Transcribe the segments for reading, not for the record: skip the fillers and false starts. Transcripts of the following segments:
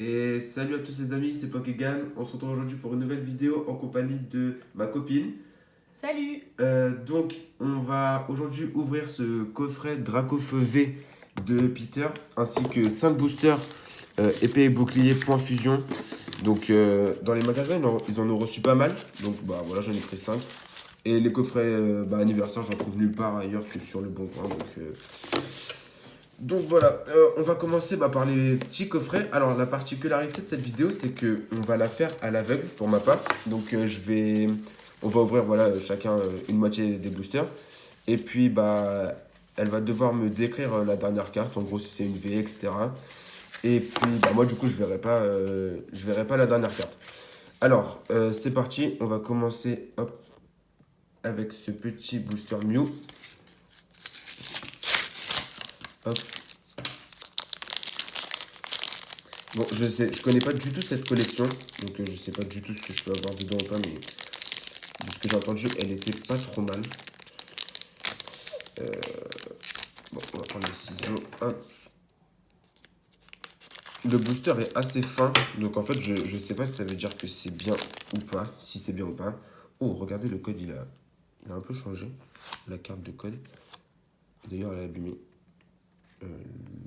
Et salut à tous les amis, c'est Pokégan. On se retrouve aujourd'hui pour une nouvelle vidéo en compagnie de ma copine. Salut! Donc, on va aujourd'hui ouvrir ce coffret Dracofeu V de Peter, ainsi que 5 boosters épée et bouclier point fusion. Donc, dans les magasins, ils en ont reçu pas mal. Donc, bah voilà, j'en ai pris 5. Et les coffrets anniversaire, j'en trouve nulle part ailleurs que sur le bon coin. Donc voilà, on va commencer par les petits coffrets. Alors la particularité de cette vidéo, c'est que on va la faire à l'aveugle pour ma part. Donc on va ouvrir voilà chacun une moitié des boosters. Et puis elle va devoir me décrire la dernière carte, en gros si c'est une V, etc. Et puis moi du coup je verrai pas la dernière carte. Alors c'est parti, on va commencer hop avec ce petit booster Mew. Hop. Bon, je connais pas du tout cette collection, donc je sais pas du tout ce que je peux avoir dedans ou pas, mais de ce que j'ai entendu, elle était pas trop mal. Bon, on va prendre les ciseaux. Hop. Le booster est assez fin, donc en fait, je sais pas si ça veut dire que c'est bien ou pas, si c'est bien ou pas. Oh, regardez, le code, il a un peu changé, la carte de code. D'ailleurs, elle est abîmée.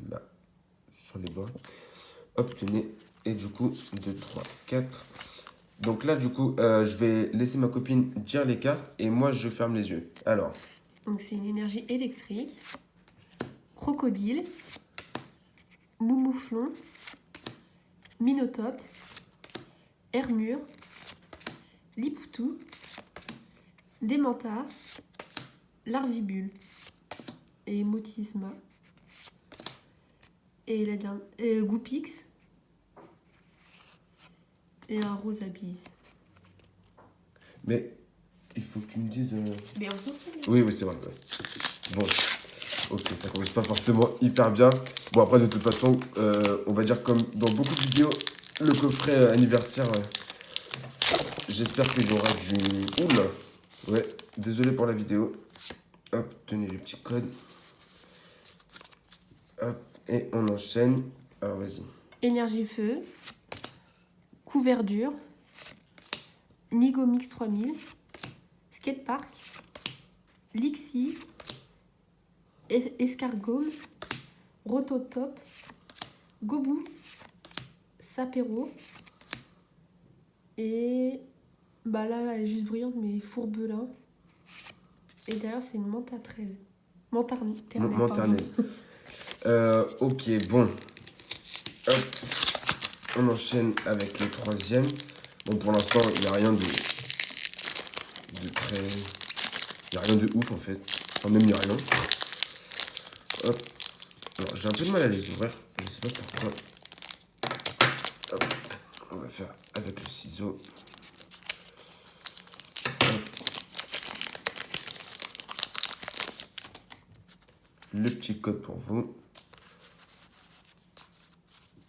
Là, sur les bords. Hop, tenez. Et du coup, 2, 3, 4. Donc là, du coup, je vais laisser ma copine dire les cartes et moi, je ferme les yeux. Alors, Donc c'est une énergie électrique, crocodile, moumouflon, minotope, hermure, lipoutou, démenta, larvibule et motisma. Et la dernière, goupix et un rosabise. mais il faut que tu me dises. Mais on s'en fout. Oui, oui, c'est vrai. Ouais. Bon, ok, ça commence pas forcément hyper bien. Bon, après, de toute façon, on va dire comme dans beaucoup de vidéos, le coffret anniversaire, j'espère qu'il y aura du. Oula! Ouais, désolé pour la vidéo. Hop, tenez les petits codes. Hop, et on enchaîne. Alors, vas-y. Énergie feu, couverture, Nigomix 3000, skatepark, Lixi, escargot, rototop, gobou, sapero et là elle est juste brillante mais fourbelin. Et derrière c'est une mentaternelle. Monternel. Ok, bon. Hop, on enchaîne avec le troisième. Bon, pour l'instant, il n'y a rien de très. Il n'y a rien de ouf en fait. Enfin, même il n'y a rien. Hop. Alors, j'ai un peu de mal à les ouvrir. Je sais pas pourquoi. Hop. On va faire avec le ciseau. Hop. Le petit code pour vous.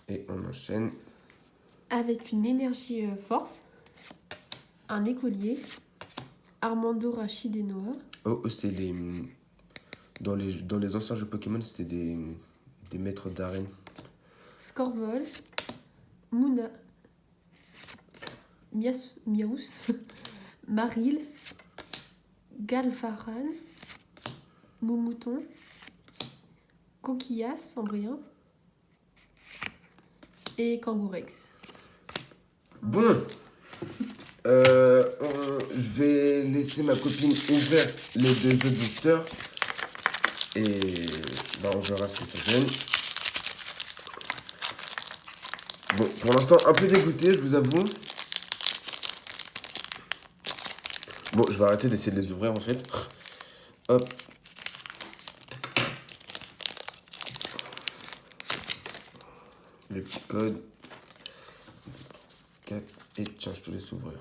Et on enchaîne. Avec une énergie force, un écolier, Armando Rachid et Noah, Oh, c'est les. Dans les anciens jeux Pokémon, c'était des maîtres d'arène. Scorvol, Mouna, Miaous, Maril, Galvaran, Moumouton, Coquillas en brillant et Kangourex. Bon, je vais laisser ma copine ouvrir les deux autres boosters. Et on verra ce que ça donne. Bon, pour l'instant, un peu dégoûté, je vous avoue. Bon, je vais arrêter d'essayer de les ouvrir en fait. Hop. Le petit code. 4. Et tiens, je te laisse ouvrir.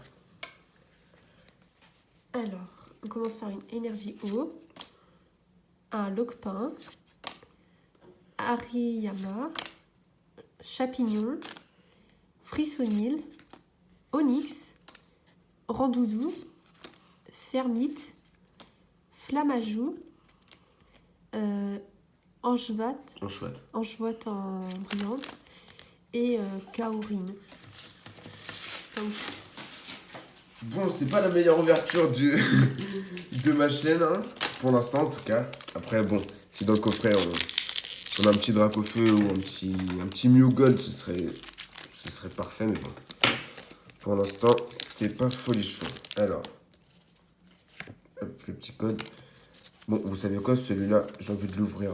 Alors, on commence par une énergie eau, un Locpin, Hariyama, Chapignon, Frissonil, Onyx, Randoudou, Fermite, Flamajou, Angevat En chouette. en brillante, et Kaorin. Donc, Bon, c'est pas la meilleure ouverture de ma chaîne, hein, pour l'instant en tout cas. Après, bon, si dans le coffret on a un petit Dracofeu ou un petit Mew Gold, ce serait parfait, mais bon. Pour l'instant, c'est pas folichon. Alors, hop, le petit code. Bon, vous savez quoi, celui-là, j'ai envie de l'ouvrir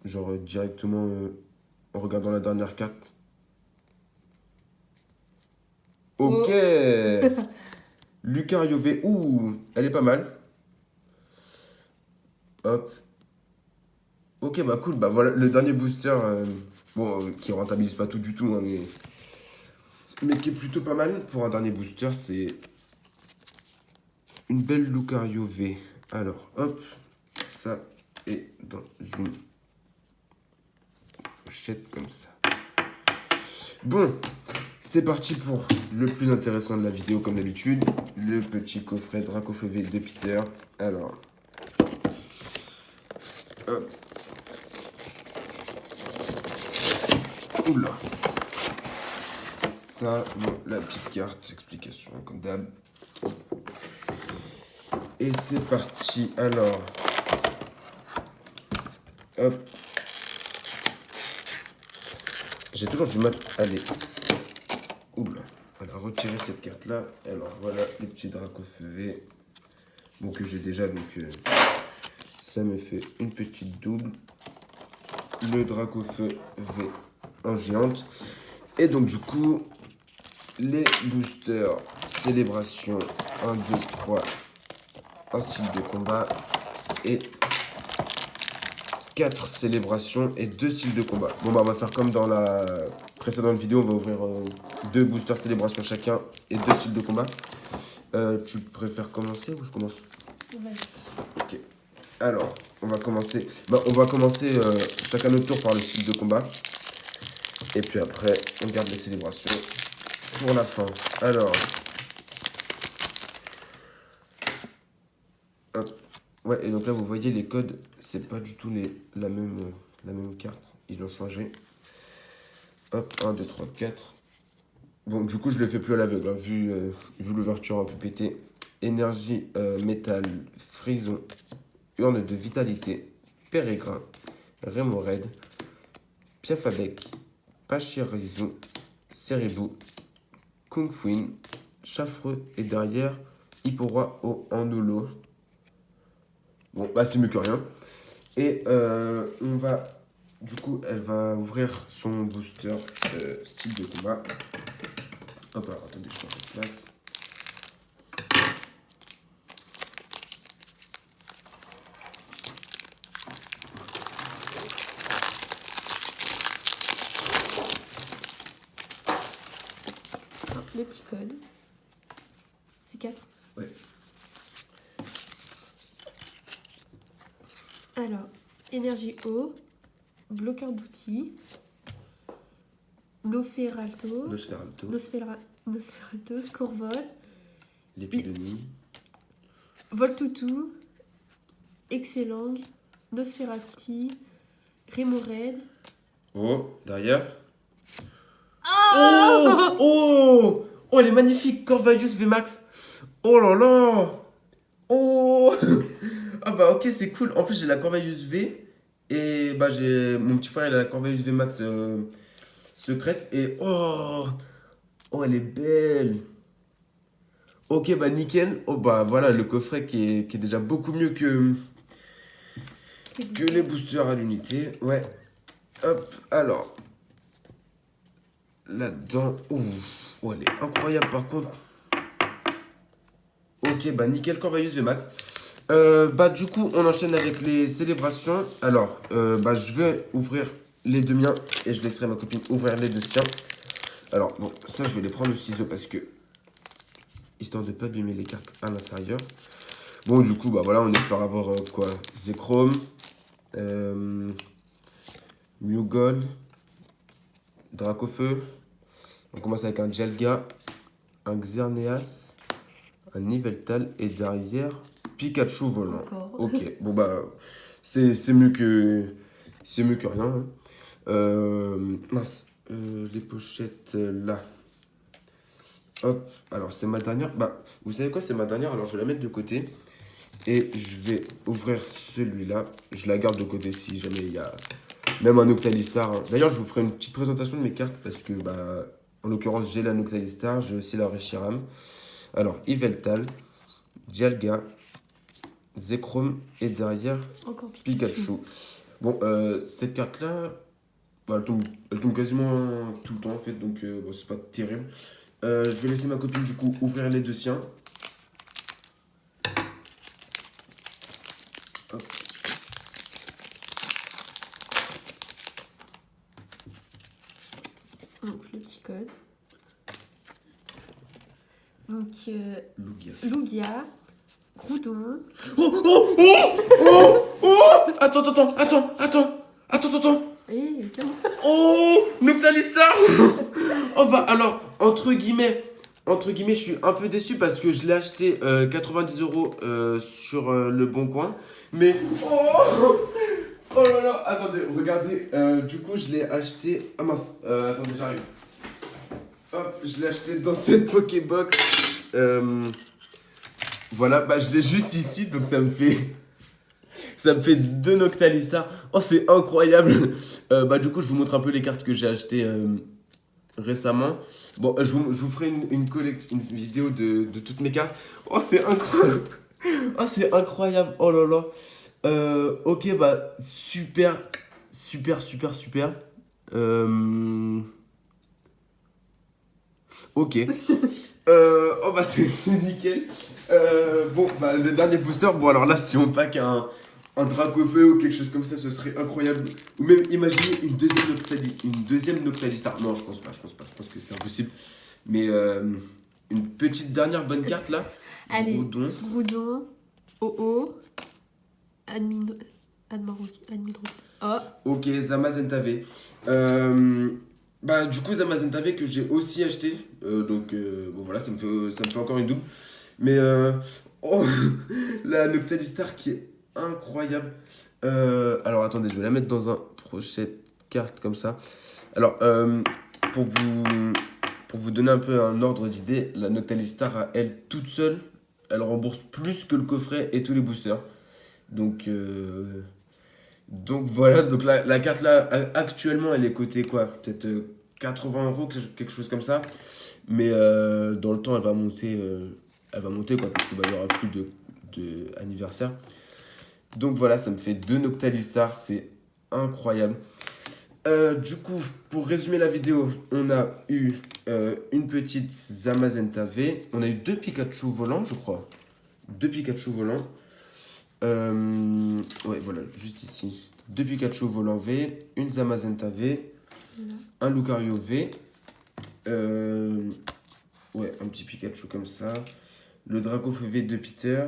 genre directement en regardant la dernière carte. Ok. Lucario V. Ouh, elle est pas mal. Hop. Ok, bah cool. Bah voilà, le dernier booster, qui rentabilise pas tout du tout, hein, mais qui est plutôt pas mal pour un dernier booster, c'est une belle Lucario V. Alors, hop, ça est dans une pochette comme ça. Bon, c'est parti pour le plus intéressant de la vidéo, comme d'habitude, le petit coffret Dracofeu V de Peter. Alors, hop. Oula. Ça, bon, la petite carte, explication comme d'hab. Et c'est parti. Alors, hop. J'ai toujours du mal à aller. Oula. Alors, retirer cette carte-là. Alors, voilà les petits Dracofeu V. Bon, que j'ai déjà, donc ça me fait une petite double. Le Dracofeu V en géante. Et donc, du coup, les boosters célébration 1, 2, 3, un style de combat et 4 célébrations et 2 styles de combat. Bon, bah, on va faire comme dans la précédente vidéo, on va ouvrir 2 boosters célébration chacun et 2 styles de combat. Tu préfères commencer ou je commence? vas-y. Ok. Alors, on va commencer. On va commencer chacun notre tour par le style de combat. Et puis après, on garde les célébrations pour la fin. Alors. Hop. Ouais, et donc là, vous voyez, les codes, c'est pas du tout la même carte. Ils ont changé. Hop, 1, 2, 3, 4. Bon, du coup, je le fais plus à l'aveugle, hein, vu l'ouverture un peu pétée. Énergie, métal, frison, urne de vitalité, pérégrin, rémorède, piafabec, pachirizu, Cerebou, Kung Fuin, Chaffreux et derrière Hipporoi au Anolo. Bon, bah c'est mieux que rien. Et on va, du coup, elle va ouvrir son booster style de combat. Hop, alors attendez, je change de place. Le petit code. C'est 4. Ouais. Alors, énergie eau, bloqueur d'outils, Nosferalto, Nosferalto, Scorvol, L'épidémie. Voltoutou, Excellang, Nosferati, Rémorède. Oh, derrière. Oh, oh, oh, elle est magnifique, Corvallis VMAX. Oh là là. Oh. Ah bah ok, c'est cool. En plus, j'ai la Corvallis V. Et bah j'ai mon petit frère, il a la Corvallis VMAX secrète. Et oh, oh, elle est belle. Ok, bah nickel. Oh bah voilà, le coffret qui est déjà beaucoup mieux que les boosters à l'unité. Ouais. Hop, alors. Là-dedans. Ouf. Oh, elle est incroyable par contre. Ok, bah nickel, Corvallis VMAX. Bah du coup, on enchaîne avec les célébrations. Alors, bah je vais ouvrir les deux miens et je laisserai ma copine ouvrir les deux siens. Alors, bon, ça je vais les prendre au ciseau parce que histoire de ne pas abîmer les cartes à l'intérieur. Bon, du coup, bah voilà, on espère avoir quoi? Zekrom, Mew Gold, Dracofeu. On commence avec un Dialga, un Xerneas, un Niveltal et derrière Pikachu volant. Encore. Ok, bon bah c'est mieux que rien. Hein. Mince, les pochettes là. Hop, alors c'est ma dernière. Bah, vous savez quoi, c'est ma dernière, alors je vais la mettre de côté. Et je vais ouvrir celui-là. Je la garde de côté si jamais il y a même un Octalistar, hein. D'ailleurs, je vous ferai une petite présentation de mes cartes parce que, bah, en l'occurrence, j'ai la Octalistar, j'ai aussi la Reshiram. Alors, Yveltal, Dialga, Zekrom et derrière Encore Pikachu. Bon, cette carte-là, bah, elle tombe quasiment tout le temps en fait, donc bon, c'est pas terrible. Je vais laisser ma copine du coup ouvrir les deux siens. Hop. Donc le petit code. Donc Lugia. Lugia, Groudon. Attends. Et calme. Oh, Noctalistar. Oh bah alors, entre guillemets, je suis un peu déçu parce que je l'ai acheté 90 € sur le Bon Coin. Mais, oh là là, attendez, regardez, du coup je l'ai acheté, ah mince, attendez, j'arrive. Hop, je l'ai acheté dans cette Pokébox. Voilà, bah je l'ai juste ici, donc ça me fait 2 Noctalistar. Oh, c'est incroyable. Bah du coup, je vous montre un peu les cartes que j'ai achetées récemment. Bon, je vous ferai une vidéo de toutes mes cartes. Oh, c'est incroyable. Oh, c'est incroyable. Oh là là. Ok, bah super. Ok. Oh bah c'est nickel. Bon, bah le dernier booster, bon alors là, si on pack un Dracofeu ou quelque chose comme ça, ce serait incroyable. Ou même imaginer une deuxième Noctalistar. Non, je pense pas, je pense que c'est impossible. Mais une petite dernière bonne carte là. Allez, Groudon. Groudon, OO, Admiro. Oh, Ok, Zamazenta-V. Bah du coup Zamazenta-V que j'ai aussi acheté. Donc bon voilà, ça me fait encore une double. Mais oh, la Noctalistar qui est incroyable. Alors attendez, je vais la mettre dans un prochaine carte comme ça. Alors pour vous pour vous donner un peu un ordre d'idée, la Noctalistar à elle toute seule, elle rembourse plus que le coffret et tous les boosters. Donc voilà, donc la carte là, actuellement, elle est cotée quoi? Peut-être 80 €, quelque chose comme ça. Mais dans le temps, elle va monter quoi, parce qu'il y aura plus de anniversaire. Donc voilà, ça me fait 2 Noctalistar, c'est incroyable. Du coup, pour résumer la vidéo, on a eu une petite Zamazenta V. On a eu 2 Pikachu volants, je crois. 2 Pikachu volants. Ouais, voilà, juste ici. 2 Pikachu volant V, une Zamazenta V, un Lucario V. Ouais, un petit Pikachu comme ça. Le Dracofeu V de Peter.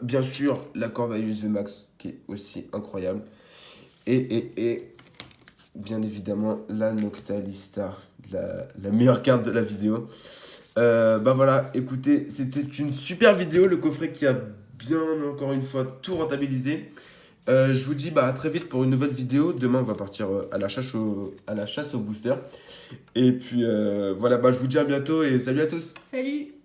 Bien sûr, la Corvallis VMAX qui est aussi incroyable. Et bien évidemment, la Noctalistar, la meilleure carte de la vidéo. Bah voilà, écoutez, c'était une super vidéo, le coffret qui a bien encore une fois tout rentabilisé. Je vous dis bah, à très vite pour une nouvelle vidéo. Demain, on va partir à la chasse au booster. Et puis voilà, bah, je vous dis à bientôt et salut à tous. salut!